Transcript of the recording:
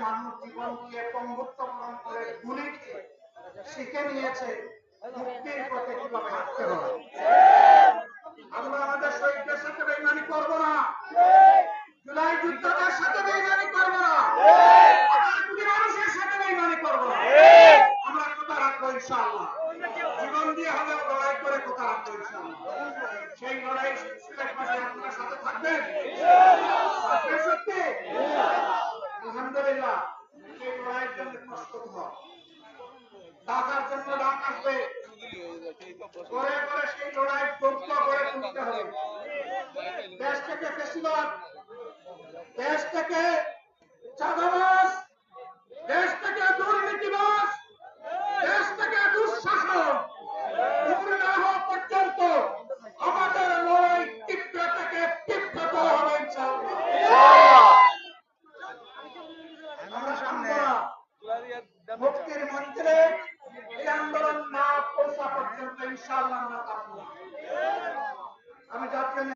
মানুষ জীবন দিয়ে পঙ্গুত্ব বরণ করে গুলি খেয়ে শিখে নিয়েছে মুক্তির পথে কিভাবে হাঁটতে হবে। আমরা আমাদের শহীদদের সাথে বেইমানি করব না, জুলাই যোদ্ধাদের সাথে বেইমানি করব না, মানুষের সাথে বেইমানি করব না। আমরা কথা রাখবো ইনশাআল্লাহ, জীবন দিয়ে হলেও লড়াই করে কথা রাখবো ইনশাআল্লাহ। সেই লড়াই সিলেট মাসে আপনার সাথে থাকবেন সত্যি। আলহামদুলিল্লাহ, সেই লড়াইয়ের জন্য কষ্ট হবে, ডাকার জন্য ডাক আসবে, করে করে সেই লড়াই যোগ্য করে তুলতে হবে। দেশ থেকে ফেসিবাদ, দেশ থেকে চাঁদাবাজ, দেশ থেকে দুর্নীতিবাজ, দেশ থেকে দুঃশাসন দূর না হওয়া পর্যন্ত আমাদের লড়াই তীব্র থেকে তীব্রতর হবে ইনশাআল্লাহ। মুক্তির মন্ত্রে এই আন্দোলন না পৌঁছা পর্যন্ত ইনশাআল্লাহ আমরা